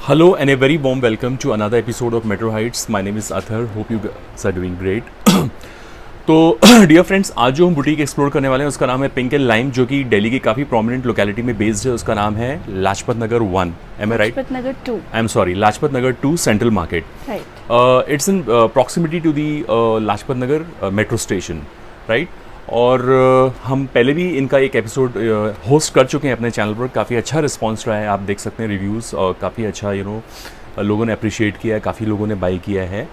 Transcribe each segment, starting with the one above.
Hello and a very warm welcome to another episode of Metro Heights. My name is Athar. Hope you guys are doing great. तो dear friends, आज जो हम boutique explore करने वाले हैं उसका नाम है पिंक एंड लाइम, जो कि दिल्ली की काफ़ी प्रोमिनेंट लोकेलिटी में बेस्ड है. उसका नाम है Lajpat Nagar 1. Am I right? Lajpat Nagar 2. I am sorry, Lajpat Nagar 2 central market. Right. It's in proximity to the Lajpat Nagar metro station, right. और हम पहले भी इनका एक एपिसोड होस्ट कर चुके हैं अपने चैनल पर. काफ़ी अच्छा रिस्पॉन्स रहा है, आप देख सकते हैं रिव्यूज़, और काफ़ी अच्छा लोगों ने अप्रिशिएट किया है, काफ़ी लोगों ने बाई किया है.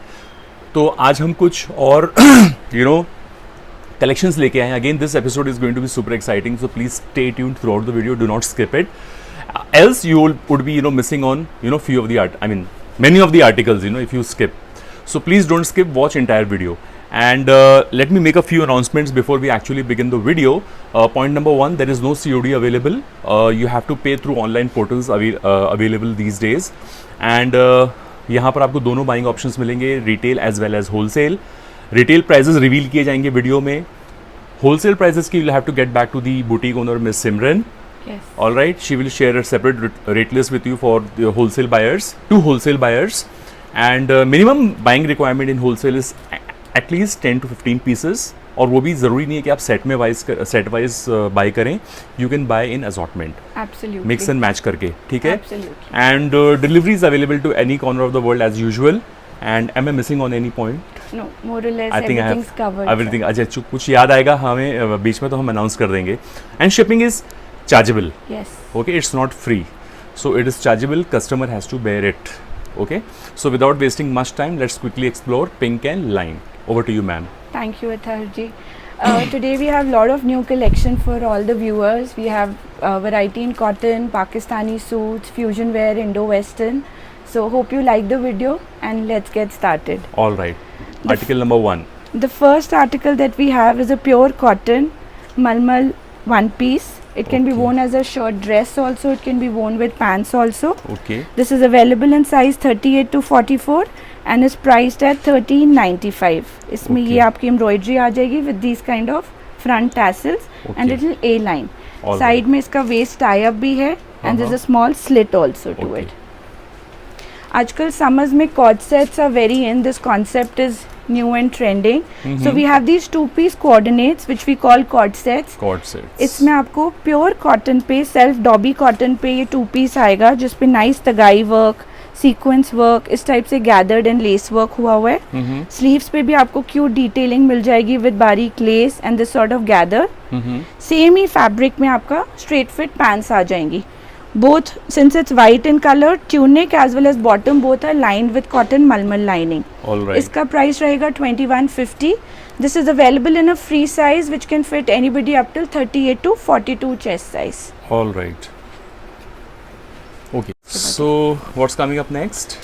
तो आज हम कुछ और कलेक्शंस लेके आए हैं. Again this episode is going to be super exciting, so please stay tuned throughout the video, do not skip it, else you would be missing on few of the many of the articles if you skip. So please don't skip, watch entire video. And let me make a few announcements before we actually begin the video. Point number 1, there is no COD available. You have to pay through online portals available these days. And यहाँ पर आपको दोनों buying options मिलेंगे, retail as well as wholesale. Retail prices reveal किए जाएंगे video में. Wholesale prices की you'll have to get back to the boutique owner Miss Simran. Yes. All right, she will share a separate rate list with you for the wholesale buyers, to wholesale buyers. And minimum buying requirement in wholesale is at least 10 to 15 pieces. और वो भी ज़रूरी नहीं है कि आप set wise buy करें. You can buy in assortment, Absolutely. Mix and match करके, ठीक है. Absolutely. And delivery is available to any corner of the world as usual. And am I missing on any point? No, more or less I think I everything's covered. Have everything. अच्छा, कुछ याद आएगा हमें बीच में तो हम announce कर देंगे. And shipping is chargeable. Yes. Okay, it's not free, so it is chargeable. Customer has to bear it. Okay, so without wasting much time, let's quickly explore pink and lime. Over to you, ma'am. Thank you, Athar ji. Today we have a lot of new collection for all the viewers. We have variety in cotton, Pakistani suits, fusion wear, Indo-Western. So hope you like the video and let's get started. All right. Article number 1. The first article that we have is a pure cotton malmal one piece. It can be Okay. worn as a short dress also. It can be worn with pants also. Okay. This is available in size 38 to 44 and is priced at 1395. इसमें Okay. ये आपकी embroidery आ जाएगी with these kind of front tassels Okay. and little A line. All Side right. में इसका waist tie up भी है and there's a small slit also to Okay. it. आजकल summers में cord sets are very in. This concept is new and trending. So we have these two-piece coordinates which we call cord sets. Cord sets. इसमें आपको pure cotton पे, self dobby cotton पे ये 2 piece आएगा, जिसपे nice तगाई work, sequence work, इस type से gathered and lace work हुआ है. स्लीव्स पे भी आपको क्यूट डिटेलिंग मिल जाएगी विद बारीक less and this sort of gather. Same he fabric में आपका स्ट्रेट फिट पैंट्स आ जाएंगी. Both, since it's white in color, tunic as well as bottom both are lined with cotton malmal lining. All right. इसका price रहेगा 2150. This is available in a free size which can fit anybody up till 38 to 42 chest size. All right. Okay. So what's coming up next?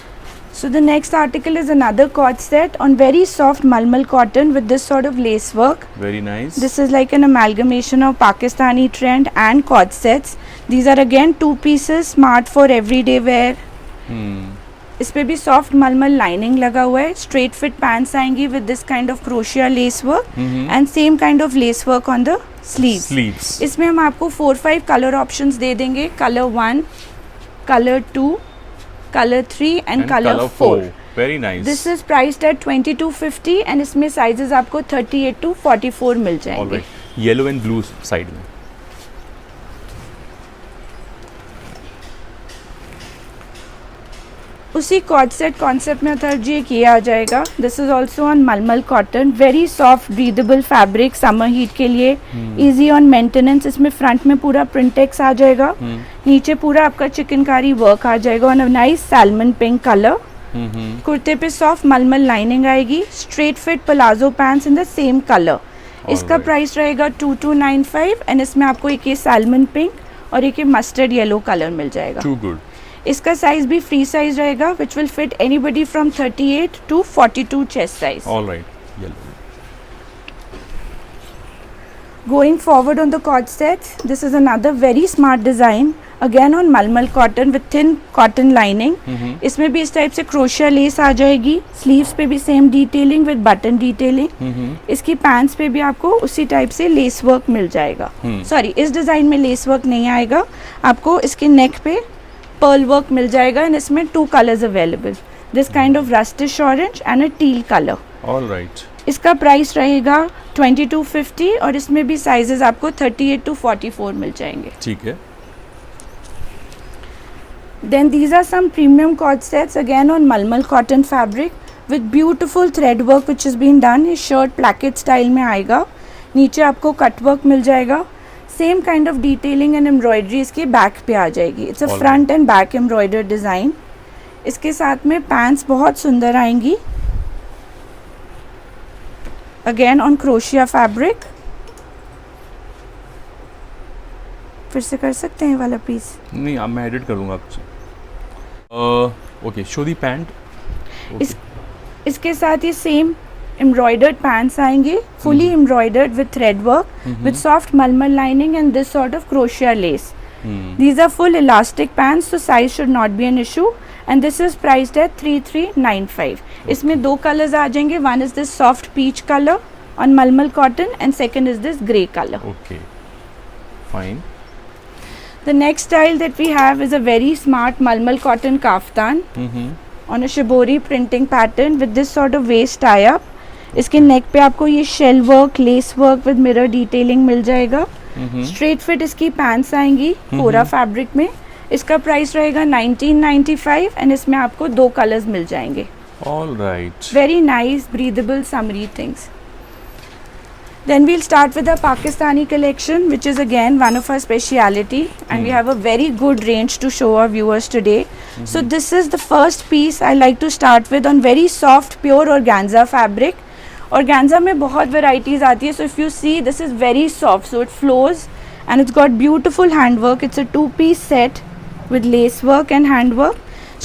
So the next article is another cord set on very soft malmal cotton with this sort of lace work. Very nice. This is like an amalgamation of Pakistani trend and cord sets. These are again 2 pieces, smart for everyday wear. इस पे भी soft मलमल lining लगा हुआ है. Straight fit pants आएंगी with this kind of क्रोशिया lace work and same kind of lace work on the sleeves. इसमें हम आपको 4-5 कलर ऑप्शंस दे देंगे. Colour 1, colour 2, colour 3 and colour 4. Very nice. This is priced eight 2250 and इसमें sizes आपको 38 to 44 मिल जाएंगे. All right. Yellow and blue side में. उसी cord set concept में अथर जी एक ये आ जाएगा. दिस इज ऑल्सो ऑन मलमल cotton, very soft breathable fabric summer heat के लिए, इजी ऑन मेंटेनेंस. इसमें फ्रंट में पूरा प्रिंटेक्स आ जाएगा, नीचे पूरा आपका चिकनकारी वर्क आ जाएगा on a nice salmon pink colour. कुर्ते पे सॉफ्ट मलमल लाइनिंग आएगी. Straight fit palazzo pants in the same colour. इसका प्राइस रहेगा 2295 एंड इसमें आपको एक ये सैल्मन पिंक और एक ये मस्टर्ड येलो कलर मिल जाएगा. Too good. इसका साइज भी फ्री साइज रहेगा which will fit anybody from 38 to 42 chest size. All right. Yellow. Going forward on the cord sets, this is another very smart design again on malmal cotton with thin cotton lining. इसमें भी इस type से crochet less आ जाएगी. Sleeves पे भी same detailing with button detailing. इसकी pants पे भी आपको उसी टाइप से लेस वर्क मिल जाएगा. सॉरी, इस डिजाइन में लेस वर्क नहीं आएगा. आपको इसके नेक पे पर्ल वर्क मिल जाएगा एंड इसमें 2 colours available, this kind of rustish orange and a teal colour. Alright, इसका प्राइस रहेगा 2250 और इसमें भी साइजेस आपको 38 to 44 मिल जाएंगे। ठीक है। Then these are some premium cord sets again on Malmal cotton fabric with beautiful thread work which has been done। ये शर्ट प्लैकेट स्टाइल में आएगा, नीचे आपको कट वर्क मिल जाएगा, same kind of detailing and embroidery इसके back पे आ जाएगी। It's a front end back embroidered design. इसके साथ में पैंट्स बहुत सुंदर आएंगी, अगेन ऑन क्रोशिया फैब्रिक। फिर से कर सकते हैं ये वाला पीस? नहीं, अब मैं एडिट कर दूंगा आपसे। Okay, show the pant. इसके साथ ये सेम एम्ब्रॉयडर्ड पैंट्स आएंगे, fully embroidered with thread work with soft मलमल lining and this sort of क्रोशिया lace. These are full elastic pants, so size should not be an issue and this is priced at 3395। इसमें 2 colours आ जाएंगे, one is this soft peach color on malmal cotton and second is this grey color। Okay, fine। The next style that we have is a very smart malmal cotton kaftan on a shibori printing pattern with this sort of waist tie-up। इसके नेक पे आपको ये shell work, lace work with mirror detailing मिल जाएगा। Straight fit इसकी pants आएंगी कोरा fabric में। इसका प्राइस रहेगा 1995 एंड इसमें आपको 2 कलर्स मिल जाएंगे। Alright, very nice breathable summary things. Then we'll start with the Pakistani collection, which is again one of our speciality and we have a very good range to show our viewers today। So this is the first piece I like to start with on very soft pure organza fabric। Organza में बहुत varieties आती है, so if you see this is very soft, so it flows and it's got beautiful handwork। It's a 2-piece set with lace work and handwork।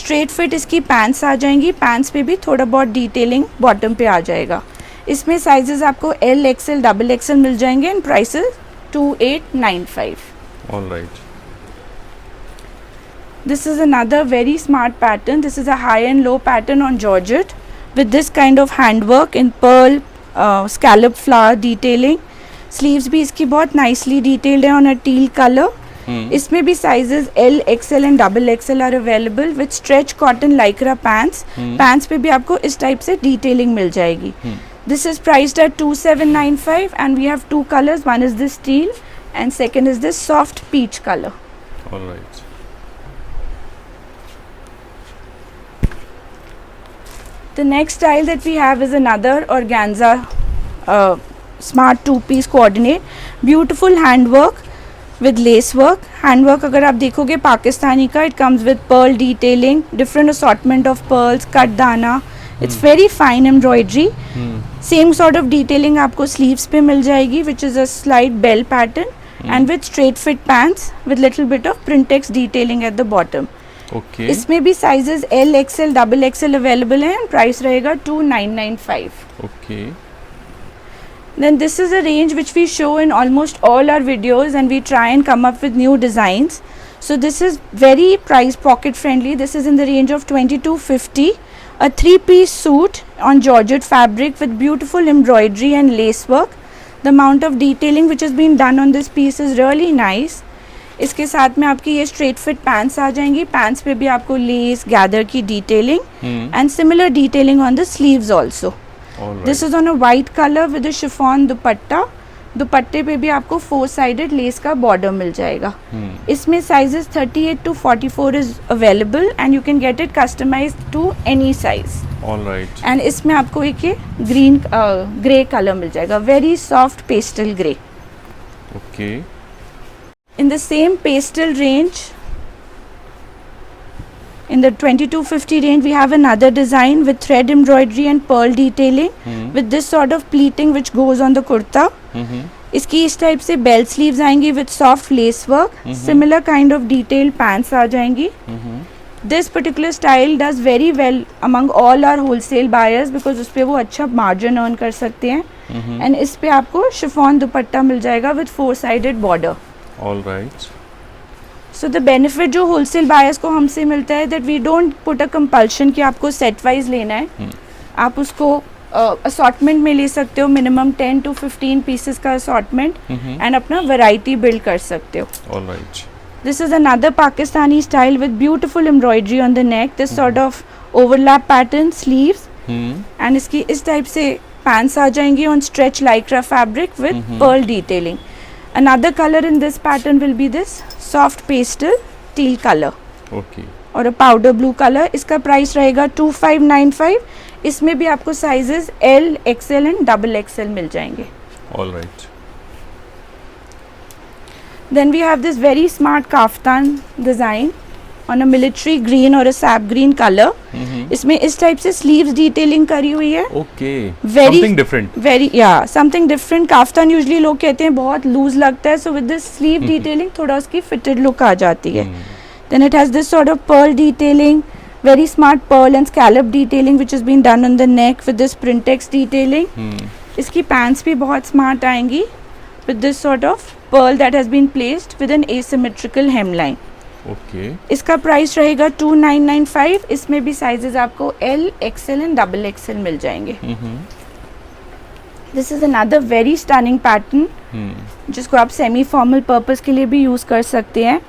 Straight fit इसकी pants आ जाएंगी, pants पे भी थोड़ा बहुत detailing bottom पे आ जाएगा। इसमें साइजेस आपको L, XL, XXL मिल जाएंगे and prices 2895। Alright, This is another very smart pattern। This is a high and low pattern on georgette with this kind of handwork in pearl, scallop flower detailing। Sleeves भी इसकी बहुत nicely detailed है on a teal color। इसमें भी sizes L, XL and XXL are available with stretch cotton lycra pants। Pants पे भी आपको इस टाइप से डिटेलिंग मिल जाएगी। This is priced at 2795 and we have 2 colors, one is this teal and second is this soft peach color। Alright, The next style that we have is another organza smart 2-piece coordinate, beautiful handwork with lace work। Handwork अगर आप देखोगे पाकिस्तानी का, it comes with pearl detailing, different assortment of pearls, cut दाना। It's very fine embroidery। Same sort of detailing आपको sleeves पे मिल जाएगी, which is a slight bell pattern and with straight fit pants with little bit of printex detailing at the bottom। Okay, इसमें भी sizes L, XL, XXL available हैं, price रहेगा 2995। Okay. Then this is a range which we show in almost all our videos and we try and come up with new designs। So this is very price pocket friendly। This is in the range of 2250। A 3-piece suit on georgette fabric with beautiful embroidery and lace work। The amount of detailing which has been done on this piece is really nice। इसके साथ में आपकी ये straight fit pants आ जाएंगी, pants पे भी आपको लेस गैदर की detailing and similar detailing on the sleeves also. This is on a white colour with a chiffon दुपट्टा। दुपट्टे पे भी आपको 4-sided लेस का बॉर्डर मिल जाएगा। इसमें sizes 38 to 44 is available and you can get it customized to any size. Alright, and इसमें आपको एक ये ग्रीन ग्रे कलर मिल जाएगा, very soft pastel grey. Okay, In the same pastel range, in the 2250 range, we have another design with thread embroidery and pearl detailing with this sort of pleating which goes on the kurta। इसकी इस type से bell sleeves आएंगी with soft lace work, similar kind of detailed pants आ जाएंगी। This particular style does very well among all our wholesale buyers because उस पे वो अच्छा margin earn कर सकते हैं। and इस पे आपको शिफॉन दुपट्टा मिल जाएगा with 4-sided border। Alright, so the benefit जो होलसेल बायर्स को हमसे मिलता है that we don't put a compulsion कि आपको सेट वाइज लेना है। आप उसको असॉर्टमेंट में ले सकते हो, मिनिमम 10 to 15 पीसेस का असॉर्टमेंट एंड अपना वैरायटी बिल्ड कर सकते हो। Alright, This is another Pakistani style with beautiful embroidery on the neck. This sort of overlap pattern, sleeves, and इसकी इस type से pants आ जाएंगी on stretch lycra fabric with pearl detailing. Another color in this pattern will be this soft pastel teal color. Okay. और powder blue colour. इसका price रहेगा 2595. इसमें भी आपको sizes L, XL and XXL मिल जाएंगे. All right. Then we have this very smart kaftan design on a military green or a sap green color. इसमें इस type से sleeves detailing करी हुई है. Okay. Very Something different. Very something different. Kaftan usually लोग कहते हैं बहुत loose लगता है. So with this sleeve detailing थोड़ा उसकी fitted look आ जाती है. Then it has this sort of pearl detailing, very smart pearl and scallop detailing which has been done on the neck with this printex detailing. इसकी pants भी बहुत smart आएंगी with this sort of pearl that has been placed with an asymmetrical hemline. Okay. इसका price रहेगा 2995. इसमें भी sizes आपको L, XL and XXL मिल जाएंगे. This is another very stunning pattern जिसको आप सेमी फॉर्मल पर्पस के लिए भी यूज कर सकते हैं.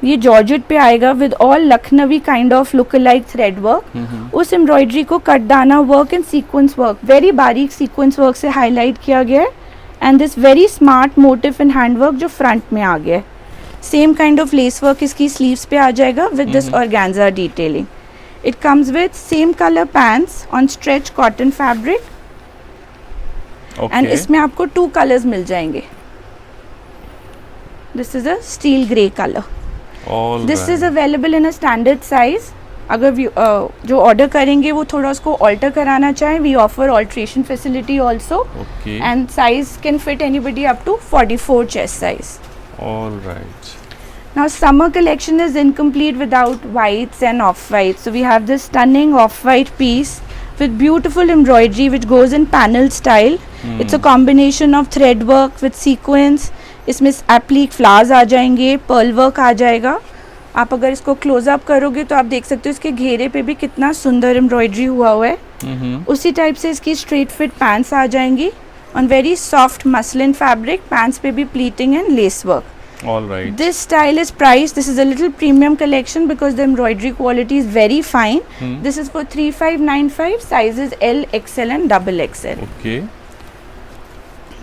ये जॉर्जेट पे आएगा with all Lucknowi kind of look alike thread work. उस एम्ब्रॉयडरी को कटदाना work and sequence work, very बारीक सीक्वेंस वर्क से हाईलाइट किया गया है. And this very smart motif and hand work जो फ्रंट में आ गया है. Same kind of lace work इसकी स्लीव्स पे आ जाएगा with this organza detailing. It comes with same colour pants on stretch cotton fabric. And इसमें आपको 2 कलर्स मिल जाएंगे. This is a steel grey colour. This is available in a standard size. अगर जो order करेंगे वो थोड़ा उसको ऑल्टर कराना चाहें, we offer alteration facility also. And size can fit anybody up to 44 chest size. All right. Now summer collection is incomplete without whites and off-whites. So we have this stunning off-white piece with beautiful embroidery which goes in panel style. It's a combination of thread work with sequins. इसमें applique flowers आ जाएंगे, pearl work आ जाएगा. आप अगर इसको close up करोगे तो आप देख सकते हो इसके घेरे पे भी कितना सुंदर एम्ब्रॉयडरी हुआ है. उसी टाइप से इसकी स्ट्रेट फिट पैंट्स आ जाएंगी on very soft muslin fabric. Pants पे भी pleating and lace work. All right. This style is priced. This is a little premium collection because the embroidery quality is very fine. This is for 3595. Sizes L, XL and XXL. Okay.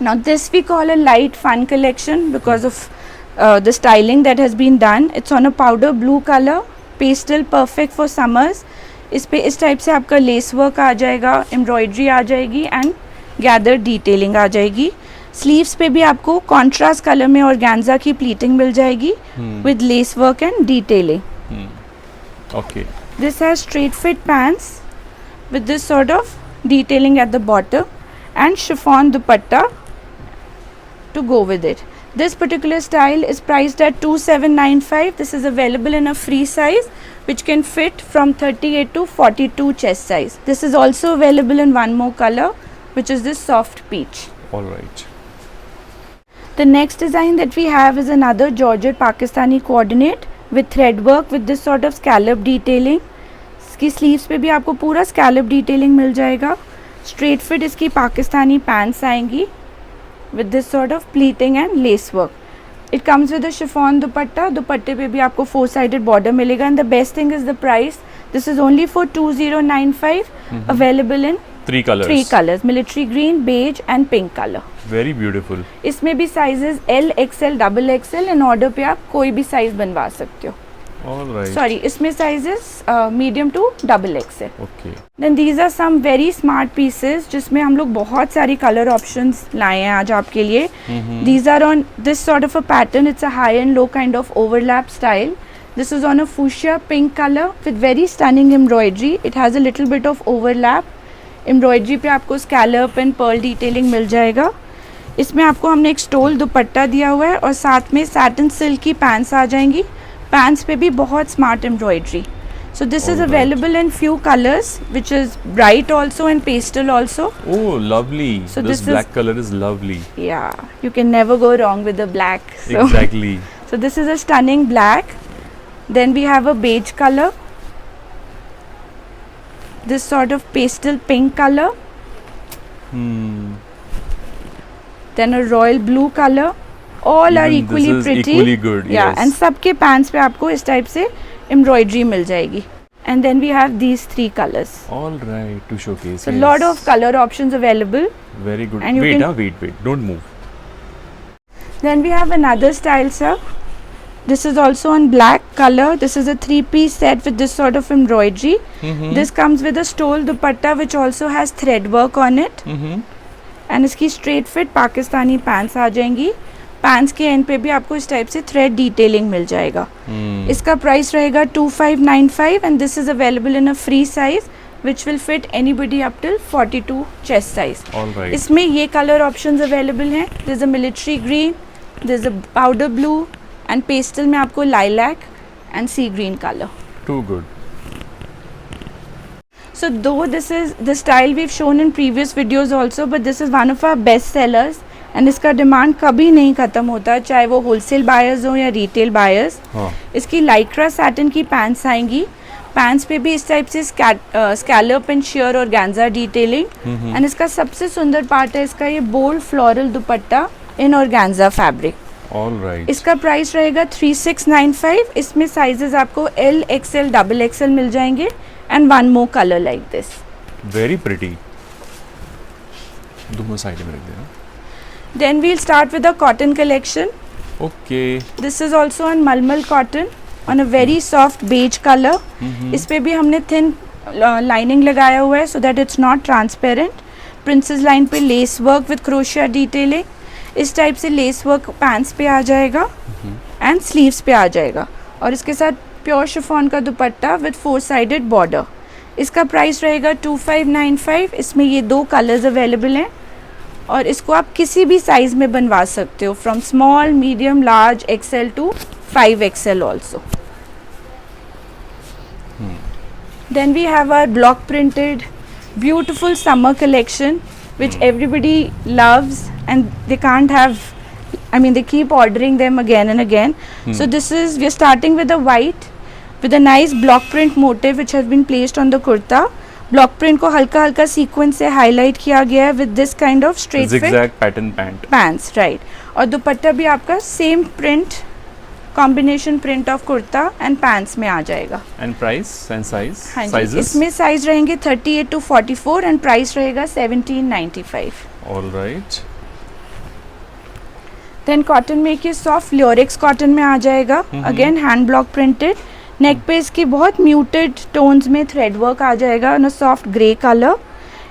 Now this we call a light fun collection because of the styling that has been done. It's on a powder blue color, pastel, perfect for summers. इस पे इस type से आपका lace work आ जाएगा, embroidery आ जाएगी and gather detailing आ जाएगी. Sleeves पे भी आपको कॉन्ट्रास्ट कलर में ऑर्गेन्जा की प्लीटिंग मिल जाएगी with lace work and detailing. Okay. This has straight fit pants with this sort of detailing at the bottom and chiffon dupatta to go with it. This particular style is priced at 2795. This is available in a free size which can fit from 38 to 42 chest size. This is also available in one more color which is this soft peach. All right. The next design that we have is another Georgette Pakistani coordinate with thread work with this sort of scallop detailing. इसकी sleeves पे भी आपको पूरा scallop detailing मिल जाएगा. Straight fit इसकी Pakistani pants आएंगी with this sort of pleating and lace work. It comes with a chiffon dupatta. दुपट्टे पे भी आपको 4-sided border मिलेगा. And the best thing is the price. This is only for 2095. Available in 3 colors. 3 colors, military green, beige and pink color. Very beautiful. इसमें भी sizes L, XL, XXL. in order पे आप कोई भी size बनवा सकते हो. All right. Sorry, इसमें sizes medium to XXL. Okay. Then these are some very smart pieces जिसमें हम लोग बहुत सारी color options लाए हैं आज आपके लिए. These are on this sort of a pattern. It's a high and low kind of overlap style. This is on a fuchsia pink color with very stunning embroidery. It has a little bit of overlap. Embroidery पे आपको scallop and pearl detailing मिल जाएगा. इसमें आपको हमने एक stall दुपट्टा दिया हुआ है और साथ में सैटिन सिल्क की पैंट्स आ जाएंगी. पैंट्स पे भी बहुत smart embroidery. So this is available in few colours which is bright also and pastel also. Oh, lovely. So this black color is lovely. Yeah, you can never go wrong with the black. So, Exactly. so this is a stunning black. Then we have a beige color. This sort of pastel pink color. Then a royal blue color. all are Even equally this is pretty. equally good, Yeah, yes. and सबके pants पे आपको इस type से embroidery मिल जाएगी. And then we have these 3 colors. All right, to showcase. So yes. lot of color options available. Very good. and you Wait, can- wait. Don't move. Then we have another style, sir. This is also on black color. This is a 3-piece set with this sort of embroidery. Mm-hmm. This comes with a stole dupatta which also has thread work on it. Mm-hmm. And इसकी straight fit Pakistani pants आ जाएंगी. Pants के and पे भी आपको इस type से thread detailing मिल जाएगा. इसका प्राइस रहेगा 2595 and this is available in a free size which will fit anybody up till 42 chest size. All right. इसमें ये कलर ऑप्शंस अवेलेबल हैं. This a military green, this a powder blue and pastel में आपको lilac and sea green colour. Too good. So though this is the style we've shown in previous videos also, but this is one of our best sellers and इसका demand कभी नहीं ख़त्म होता, चाहे वो wholesale buyers हो या retail buyers. हाँ. इसकी लाइक्रा सैटिन की पैंट्स आएंगी. पैंट्स पे भी इस टाइप से स्कैलप एंड शेयर और गैंजा डिटेलिंग. एंड इसका सबसे सुंदर पार्ट है इसका ये बोल्ड फ्लोरल दुपट्टा इन ऑर्गेन्जा फैब्रिक. All right. इसका प्राइस रहेगा 3695. इसमें साइजेस आपको L, XL, XXL मिल जाएंगे and one more color like this. Very pretty. दोनों साइड में रख देना. Then we'll start with the cotton collection. Okay. This is also on malmal cotton on a very soft beige color. इस पे भी हमने thin lining लगाया हुआ है so that it's not transparent. Princess line पे lace work with crochet detailing. इस type से lace work pants पे आ जाएगा and sleeves पे आ जाएगा. और इसके साथ प्योर शिफॉन का दुपट्टा विद 4-sided बॉर्डर. इसका प्राइस रहेगा 2595. इसमें ये 2 कलर्स अवेलेबल हैं और इसको आप किसी भी साइज में बनवा सकते हो, from small, medium, large, XL to 5XL also. Then we have our block printed beautiful summer collection which everybody loves and they can't have, I mean they keep ordering them again and again. So this is, we are starting with a white with a nice block print motif which has been placed on the kurta. Block print को हल्का हल्का sequence से highlight किया गया है with this kind of straight fit Zigzag pattern pant. pants, right. और दुपट्टा भी आपका same print, combination print of kurta and pants में आ जाएगा. And price and size? हाँ जी, Sizes? इसमें साइज रहेंगे 38 to 44 एंड प्राइस रहेगा 1795. All right. देन कॉटन में ये सॉफ्ट ल्योरिक्स कॉटन में आ जाएगा. Again hand block printed. Neck पे इसकी बहुत म्यूटेड टोन्स में थ्रेड वर्क आ जाएगा in a soft grey colour.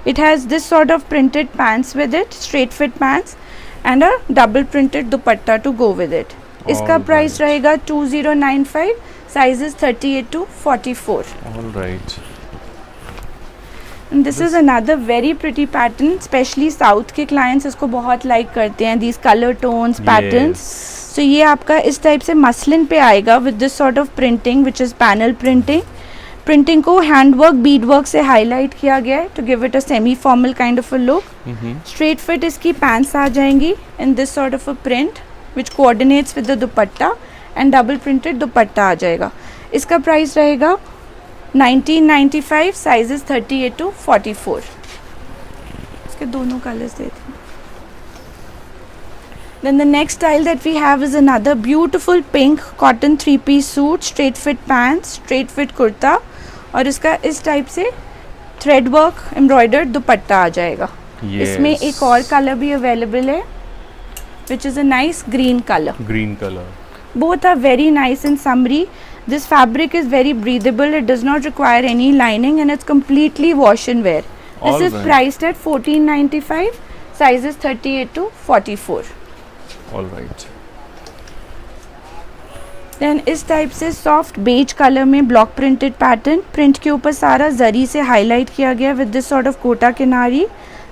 It has this sort of printed pants with it, straight fit pants and a double printed dupatta to go with it. इसका price रहेगा 2095. Sizes 38 to 44. All right. This is another very pretty pattern. Specially south के clients इसको बहुत like करते हैं, these colour tones patterns. So ये आपका इस टाइप से मसलिन पे आएगा with this sort of printing which is panel printing. Printing को हैंड वर्क, बीड वर्क से हाईलाइट किया गया है to give it a semi formal kind of a look. Straight fit इसकी पैंट्स आ जाएंगी in this sort of a print which coordinates with the dupatta and double printed dupatta आ जाएगा. इसका प्राइस रहेगा 1995. Sizes 38 to 44. इसके दोनों कलर्स देते हैं. Then the next style that we have is another beautiful pink cotton 3-piece suit, straight fit pants, straight fit kurta और इसका इस टाइप से thread work embroidered दुपट्टा आ जाएगा. इसमें एक और कलर भी अवेलेबल है which is a nice green color. Green color. Both are very nice and summery. This fabric is very breathable. It does not require any lining and it's completely wash and wear. This is priced at 1495. Sizes 38 to 44. All right. Then इस type से soft beige colour में block printed pattern. Print के ऊपर सारा जरी से highlight किया गया with this sort of Kota किनारी.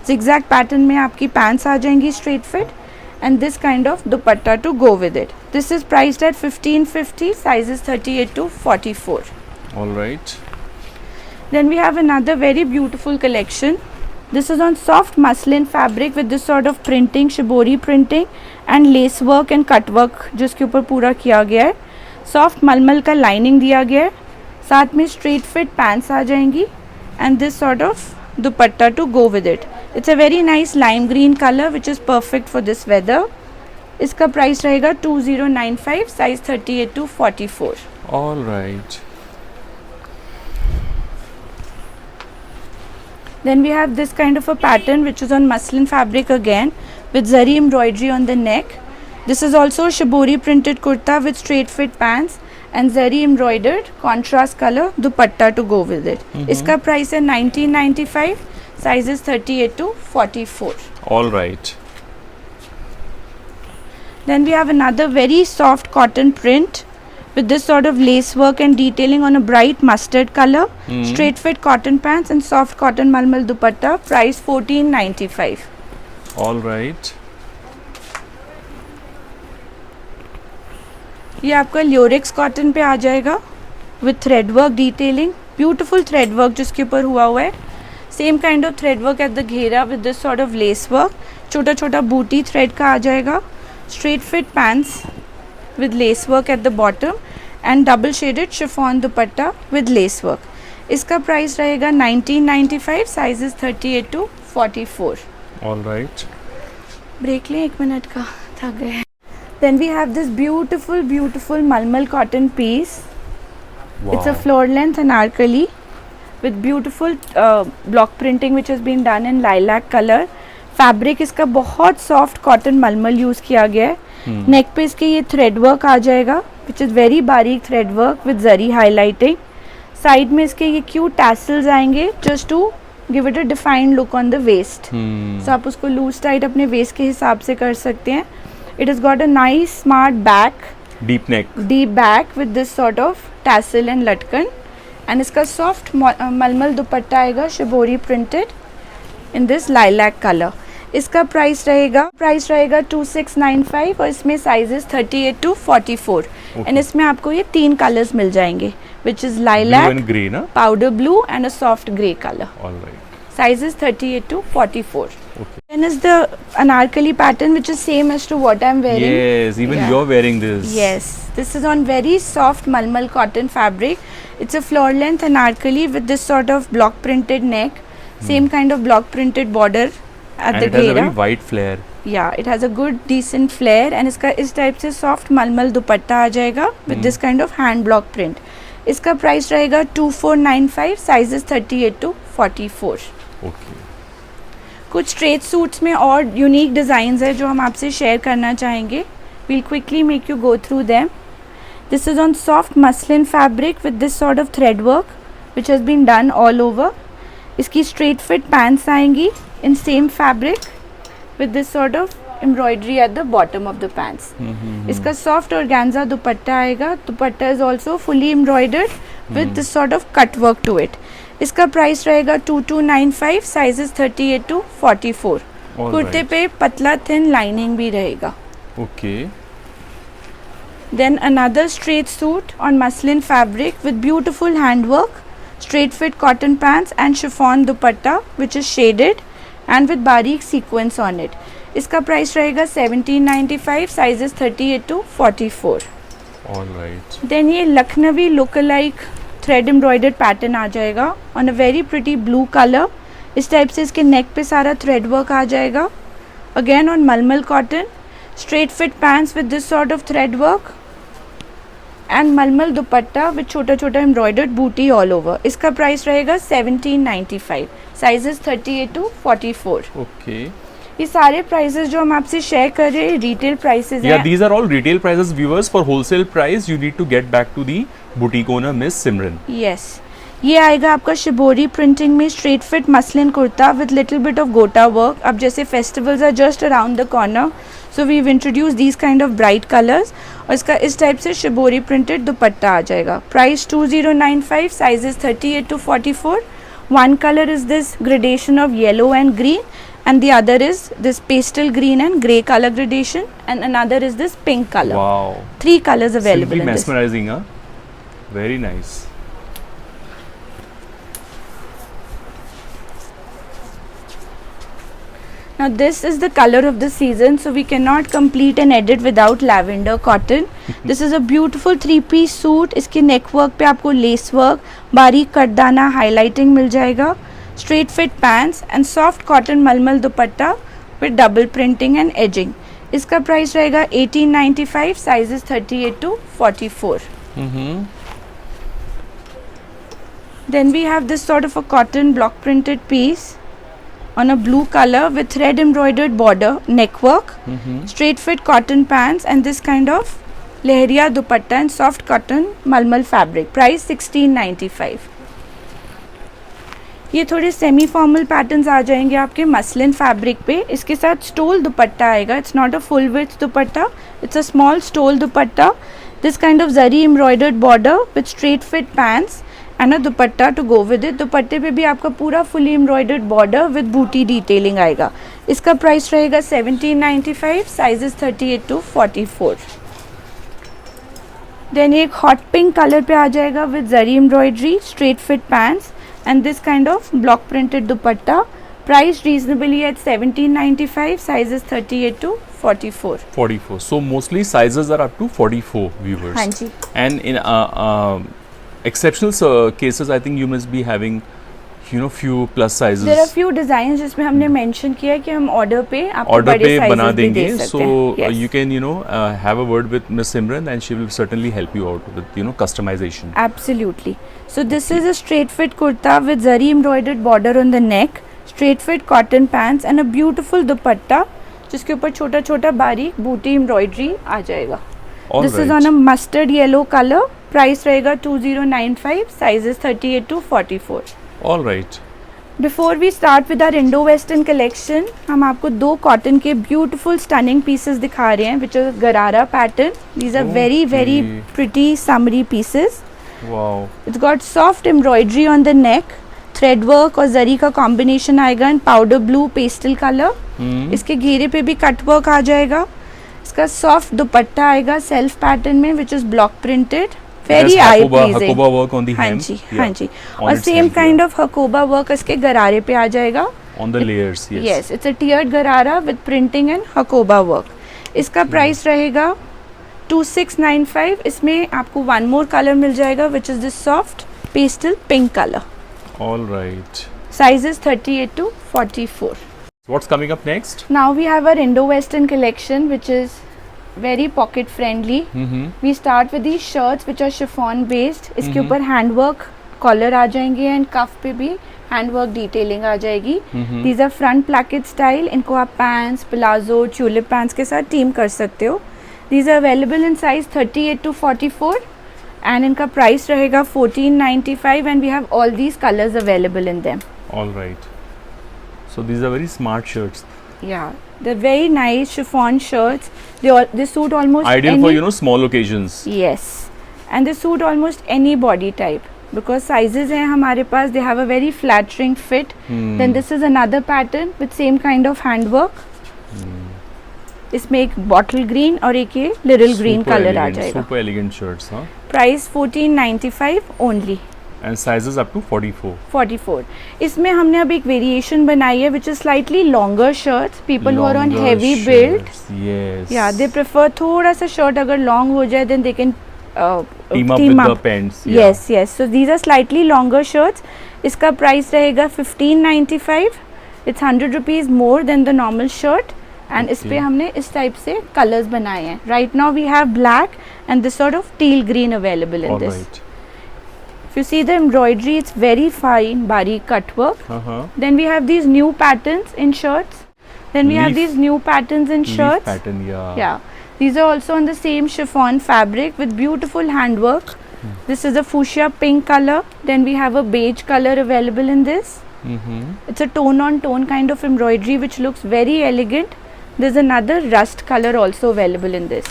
जिगजैग पैटर्न में आपकी पैंट्स आ जाएंगी straight fit and this kind of dupatta to go with it. This is priced at 1550. Sizes 38 to 44. All right. Then we have another very beautiful collection. This is on soft muslin fabric with this sort of printing, shibori printing and lace work and cut work जिसके ऊपर पूरा किया गया है. Soft मलमल का lining दिया गया है. साथ में straight fit pants आ जाएंगी and this sort of dupatta to go with it. It's a very nice lime green color which is perfect for this weather. इसका प्राइस रहेगा 2095, size 38 to 44. All right. Then we have this kind of a pattern which is on muslin fabric again with zari embroidery on the neck. This is also shibori printed kurta with straight fit pants and zari embroidered contrast color dupatta to go with it. इसका price है 1995, sizes 38 to 44. All right. Then we have another very soft cotton print with this sort of lace work and detailing on a bright mustard color. Straight fit cotton pants and soft cotton malmal dupatta. Price 1495. All right. ये आपका ल्योरिक्स cotton पे आ जाएगा with thread work detailing, beautiful thread work जिसके ऊपर हुआ है. Same kind of thread work at the ghera with this sort of lace work. छोटा छोटा बूटी थ्रेड का आ जाएगा. Straight fit pants with lace work at the bottom and double shaded chiffon dupatta with lace work. इसका price रहेगा 1995, sizes 38 to 44. All right. Break लें 1 minute का, थक गए. Then we have this beautiful malmal cotton piece. Wow. It's a floor length anarkali with beautiful block printing which has been done in lilac color. Fabric इसका बहुत soft cotton malmal use किया गया है. नेक पे इसके ये थ्रेड वर्क आ जाएगा विच इज़ वेरी बारीक thread work with zari highlighting. Side में इसके ये क्यूट टैसल्स आएंगे just to give it a defined look on the waist. So आप उसको लूज टाइट अपने वेस्ट के हिसाब से कर सकते हैं. It is got a nice smart back, deep back with this sort of tassel and लटकन. एंड इसका सॉफ्ट मलमल दुपट्टा आएगा shibori printed in this lilac colour. इसका प्राइस रहेगा 2695 और इसमें साइजेस 38 to 44. एंड इसमें आपको ये 3 कलर्स मिल जाएंगे which is lilac, powder blue and a soft grey colour. Sizes 38 to 44. Okay. Then is the anarkali pattern which is same as to what I am wearing. Yes, even you're wearing this. Yes, this is on very soft malmal cotton fabric. It's a floor length anarkali with this sort of block printed neck, same kind of block printed border at the it has a घेरा. very wide flare. Yeah, it has a good decent flare and इसका इस type से soft मलमल दुपट्टा आ जाएगा with this kind of hand block print. इसका price रहेगा 2495, sizes 38 to 44. Okay. कुछ स्ट्रेट सूट्स में और यूनिक डिज़ाइंस है जो हम आपसे शेयर करना चाहेंगे. We'll quickly make you go through them. This is on soft muslin fabric with this sort of thread work which has been done all over. इसकी straight fit pants आएंगी in same fabric with this sort of embroidery at the bottom of the pants. इसका soft organza दुपट्टा आएगा. दुपट्टा is also fully embroidered with this sort of cut work to it. इसका price रहेगा 2295, sizes 38 to 44. कुर्ते पे पतला thin lining भी रहेगा. Okay. Then another straight suit on muslin fabric with beautiful handwork, straight fit cotton pants and chiffon dupatta which is shaded and with bareek sequence on it. इसका price रहेगा 1795, sizes 38 to 44. All right. Then ये Lucknowi lookalike thread embroidered pattern आ जाएगा on a very pretty blue color. इस type से इसके नेक पे सारा thread work आ जाएगा. Again on malmal cotton, straight fit pants with this sort of thread work and malmal dupatta with छोटा छोटा embroidered booty all over. इसका प्राइस रहेगा 1795, sizes 38 to 44. Okay. ये सारे प्राइसेस जो हम आपसे शेयर कर रहे हैं रिटेल प्राइसेस हैं. Yeah, these are all retail prices, viewers. For wholesale price, you need to get back to the boutique owner, Miss Simran. Yes. ये आएगा आपका शिबोरी प्रिंटिंग में straight fit muslin kurta with little bit of gota work. अब जैसे festivals are just around the corner, so we introduce these kind of bright colours. और इसका इस type से शिबोरी प्रिंटेड दुपट्टा आ जाएगा. Price 2095, sizes 38 to 44. One color is this gradation of yellow and green, and the other is this pastel green and grey color gradation, and another is this pink color. Wow. 3 colors available Simply in this. mesmerizing, huh? Very nice. Now this is the color of the season, so we cannot complete an edit without lavender cotton. This is a beautiful 3-piece suit. इसके neck work पे आपको lace work, बारीक कटदाना highlighting मिल जाएगा. Straight fit pants and soft cotton malmal dupatta with double printing and edging. इसका price रहेगा 1895, sizes 38 to 44. Then we have this sort of a cotton block printed piece on a blue color with thread embroidered border, neck work, straight fit cotton pants, and this kind of lehriya dupatta and soft cotton malmal fabric. Price 1695. ये थोड़े semi formal patterns आ जाएंगे आपके muslin fabric पे. इसके साथ stole dupatta आएगा. It's not a full width dupatta, it's a small stole dupatta. This kind of zari embroidered border with straight fit pants and a dupatta to go with it. दुपट्टे पे भी आपका पूरा फुली एम्ब्रॉयडर्ड बॉर्डर विद बूटी डिटेलिंग आएगा. इसका प्राइस रहेगा 1795, साइजेस 38 to 44. देन एक हॉट पिंक कलर पे आ जाएगा with zari embroidery, straight fit pants and this kind of block printed dupatta. Price reasonably at 1795, sizes 38 to 44. 44. So mostly sizes are up to 44 viewers. हाँ जी. And in exceptional cases, I think you must be having, few plus sizes. There are few designs जिसमें हमने mention किया है कि हम order पे आपको Order बड़े पे sizes बना भी देंगे. दे सकते So हैं. Yes. you can have a word with Miss Simran and she will certainly help you out with customization. Absolutely. So this is a straight fit kurta with zari embroidered border on the neck, straight fit cotton pants and a beautiful dupatta जिसके ऊपर छोटा छोटा बारीक बूटी embroidery आ जाएगा. All This right. is on a mustard yellow color. Price रहेगा 2095, sizes 38 to 44. All right. Bifoore we start with our Indo-Western collection, हम आपको दो कॉटन के beautiful stunning pieces दिखा रहे हैं, which is गरारा pattern. These are very pretty summery pieces. Wow. It's got soft embroidery on the neck, thread work और जरी का combination आएगा in powder blue pastel color. इसके घेरे पे भी कट वर्क आ जाएगा. इसका सॉफ्ट दुपट्टा आएगा सेल्फ पैटर्न में which is block printed. Very eye pleasing. Hakoba work on the hem. हाँ जी. On और its same hem, kind of Hakoba work इसके गरारे पे आ जाएगा. On the layers, yes. Yes, it's a tiered गरारा with printing and Hakoba work. इसका price रहेगा 2695. इसमें आपको one more color मिल जाएगा which is this soft pastel pink color. All right. Sizes 38 to 44. What's coming up next? Now we have our Indo-Western collection which is very pocket friendly. We start with these shirts which are chiffon based. इसके ऊपर hand work collar आ जाएंगे and कफ पे भी hand work detailing आ जाएगी. These are front placket style. इनको आप pants, palazzo, tulip pants के साथ टीम कर सकते हो. These are available in size 38 to 44 and इनका प्राइस रहेगा 1495 and we have all these colors available in them. All right. So these are very smart shirts. Yeah, they're very nice chiffon shirts. They suit almost Ideal any, for small occasions. Yes, and they suit almost any body type because sizes हैं हमारे पास. They have a very flattering fit. Then this is another pattern with same kind of handwork. इसमें एक bottle green और एक ये little green color आ जाएगा. Super elegant shirts, huh? Price 1495 only. And sizes up to 44. 44. इसमें हमने अब एक वेरिएशन बनाई है which is slightly longer shirts. People who are on Longer heavy build, shirts, yes. yeah, they prefer थोड़ा सा shirt अगर लॉन्ग हो जाए then they can team up with the pants. Yeah. Yes, yes. So these are slightly longer shirts. इसका price रहेगा 1595. It's 100 rupees more than the normal shirt. And इस पे हमने इस टाइप से कलर्स बनाए हैं. Right now we have black and this sort of teal green available in All this. right. If you see the embroidery, it's very fine, bareek cut work. Then we have these new patterns in shirts. Then we have Leaf- these new patterns in Leaf shirts. pattern, yeah. Yeah, these are also on the same chiffon fabric with beautiful handwork. This is a fuchsia pink color. Then we have a beige color available in this. It's a tone on tone kind of embroidery which looks very elegant. There's another rust color also available in this.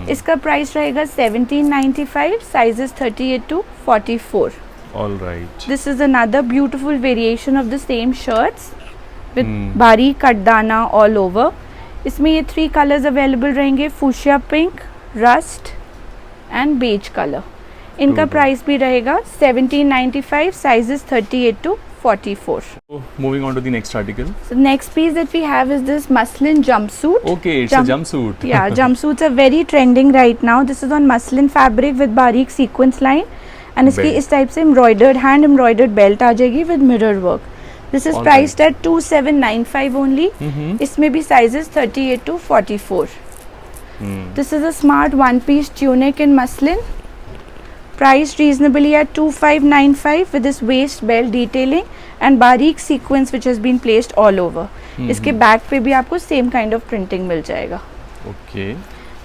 इसका price रहेगा 1795, sizes 38 to 44. All right. This is another beautiful variation of the same shirts with बारीक कटदाना all over. इसमें ये 3 colors available रहेंगे, fuchsia pink, rust and beige color. इनका price भी रहेगा 1795, sizes 38 to 44. So moving on to the next article. So next piece that we have is this muslin jumpsuit. Okay, it's a jumpsuit. Yeah, jumpsuits are very trending right now. This is on muslin fabric with bareek sequence line and इसकी Belt. इस type से embroidered hand embroidered belt आ जाएगी with mirror work. This is All priced at 2795 only. इसमें भी sizes 38 to 44. This is a smart one-piece tunic in muslin. Priced reasonably at 2595 with this waist belt detailing and बारीक sequence which has been placed all over. इसके back पे भी आपको same kind of printing मिल जाएगा. Okay.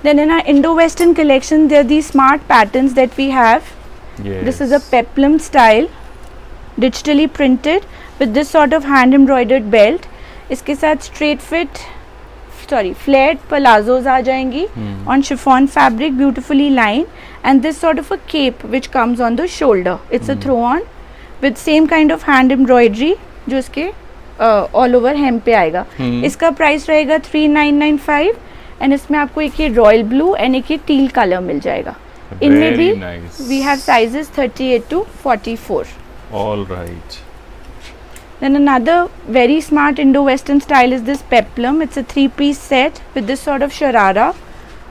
Then in our Indo-Western collection, there are these smart patterns that we have. Yes. This is a peplum style, digitally printed with this sort of hand embroidered belt. इसके साथ flared palazzos आ जाएंगी on chiffon fabric, beautifully lined, and this sort of a cape which comes on the shoulder. It's a throw-on with same kind of hand embroidery जो इसके all over hem पे आएगा. इसका price रहेगा 3995 and इसमें आपको एक ये रॉयल ब्लू एंड एक ये टील कलर मिल जाएगा. इनमें भी we have sizes 38 to 44. All right. Then another very smart Indo-Western style is this peplum. It's a 3-piece set with this sort of sharara,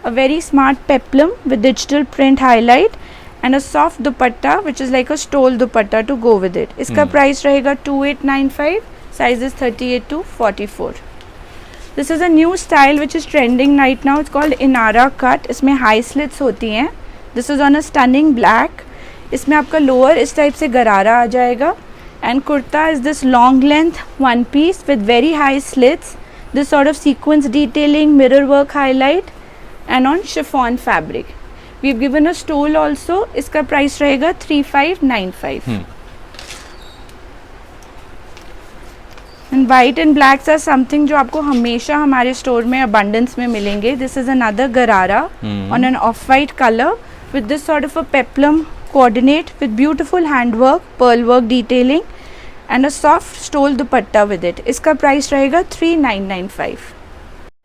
a very smart peplum with digital print highlight and a soft dupatta which is like a stole dupatta to go with it. इसका price रहेगा 2895, sizes 38 to 44. This is a new style which is trending right now. It's called Inara cut. इसमें high slits होती हैं. This is on a stunning black. इसमें आपका lower इस type से गरारा आ जाएगा. And kurta is this long length one piece with very high slits, this sort of sequence detailing, mirror work highlight and on chiffon fabric. We've given a stole also. इसका price रहेगा 3595. And white and blacks are something जो आपको हमेशा हमारे store में abundance में मिलेंगे. This is another garara on an off-white color with this sort of a peplum coordinate with beautiful handwork, pearl work detailing and a soft stole dupatta with it. इसका price रहेगा 3995.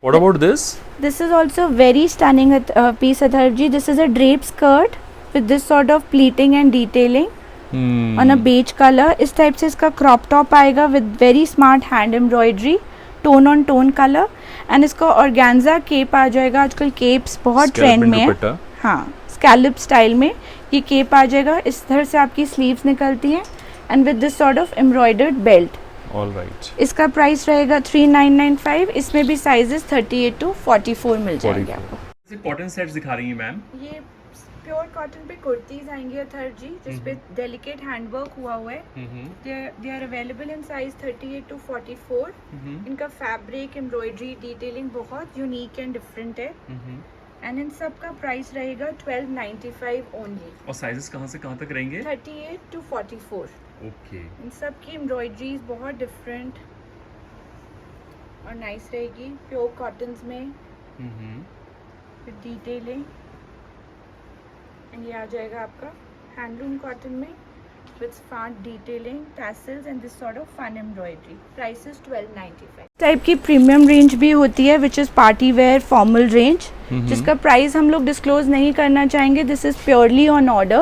What about this? This is also very stunning piece Atharji. This is a drape skirt with this sort of pleating and detailing on a beige color. इस type से इसका crop top आएगा with very smart hand embroidery, tone on tone color and इसका organza cape आ जाएगा. आजकल capes बहुत trend में है. हाँ, scallop style में ये cape आ जाएगा. इस तरह से आपकी sleeves निकलती हैं and with this sort of embroidered belt. All right. इसका प्राइस रहेगा 3995. इसमें भी साइजेस 38 to 44 मिल जाएंगे आपको. कॉटन सेट्स दिखा रही हैं मैम. ये प्योर कॉटन पे कुर्तीज आएंगी अथर जी जिसपे डेलिकेट हैंडवर्क हुआ हुआ है. They are available in size 38 to 44. इनका फैब्रिक, एम्ब्रॉयडरी, डिटेलिंग बहुत यूनिक एंड डिफरेंट है. एंड इन सब का प्राइस रहेगा 1295 ओनली. और साइजेस कहाँ से कहाँ तक रहेंगे? 38 to 44. ओके. इन सब की एम्ब्रॉयडरीज बहुत डिफरेंट और नाइस रहेगी. प्योर कॉटन्स में विद डिटेलिंग एंड ये आ जाएगा आपका हैंडलूम कॉटन में with smart detailing, tassels and this sort of fun embroidery. Price is 1295. Type की प्रीमियम रेंज भी होती है which is party wear formal range जिसका प्राइस हम लोग डिस्क्लोज नहीं करना चाहेंगे. This is purely on order.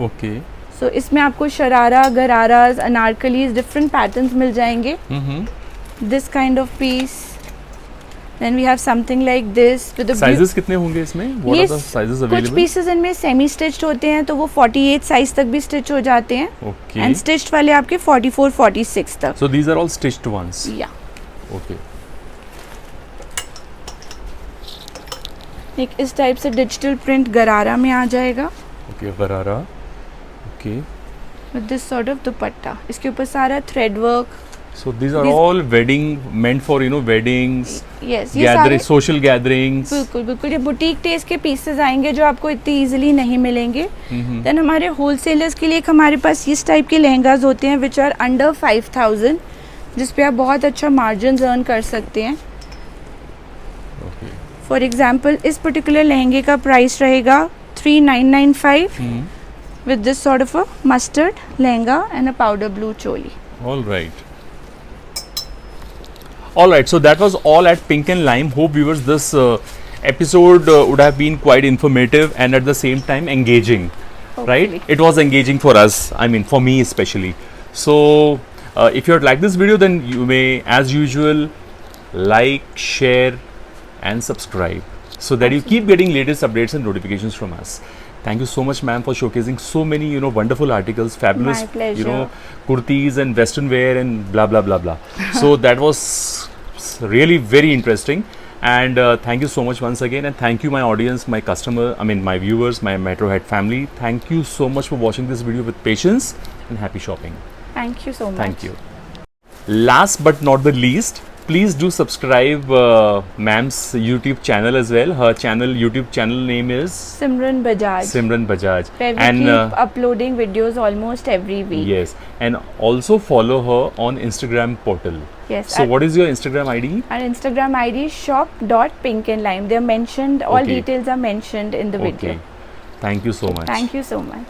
Okay. So इसमें आपको शरारा, गराराज, अनारकलीज डिफरेंट पैटर्न्स मिल जाएंगे. This kind of piece. Then we have something like this with the sizes कितने होंगे इसमें? What are the sizes available? कुछ pieces इनमें सेमी स्टिच्ड होते हैं तो वो 48 साइज तक भी स्टिच हो जाते हैं. Okay. And स्टिच्ड वाले आपके 44, 46 तक. So these are all stitched ones. Yeah. Okay. एक इस टाइप से डिजिटल प्रिंट गरारा में आ जाएगा. Okay, गरारा. Okay. With this sort of दुपट्टा. इसके ऊपर सारा thread work. So these are all wedding meant for weddings. Yes, ये सारे social gatherings. बिल्कुल बिल्कुल ये बुटीक टेस्ट के पीसेस आएंगे जो आपको इतनी इजीली नहीं मिलेंगे. देन हमारे होलसेलर्स के लिए हमारे पास इस टाइप के लहंगाज होते हैं विच आर अंडर 5000 जिस पे आप बहुत अच्छा मार्जिन अर्न कर सकते हैं. फॉर एग्जाम्पल इस पर्टिकुलर लहंगे का प्राइस रहेगा 3995 with this sort of a mustard lehenga and a powder blue choli. All right. Alright, so that was all at Pink and Lime. Hope viewers this episode would have been quite informative and at the same time engaging. Hopefully. Right? It was engaging for us, I mean for me especially. So if you had liked this video then you may as usual like, share and subscribe so that you keep getting latest updates and notifications from us. Thank you so much, ma'am, for showcasing so many, wonderful articles, fabulous, My pleasure. kurtis and western wear and blah blah blah blah. So that was really very interesting. And thank you so much once again, and thank you my audience, my customer, my viewers, my Metrohead family. Thank you so much for watching this video with patience, and happy shopping. Thank you so much. Thank you. Last but not the least, please do subscribe ma'am's YouTube channel as well. Her YouTube channel name is Simran Bajaj. Simran Bajaj. Where we keep uploading videos almost every week. Yes, and also follow her on Instagram portal. Yes. So what is your Instagram ID? Our Instagram ID is shop.pinkandlime. They are mentioned, all Okay. details are mentioned in the video. Okay. Thank you so much. Thank you so much.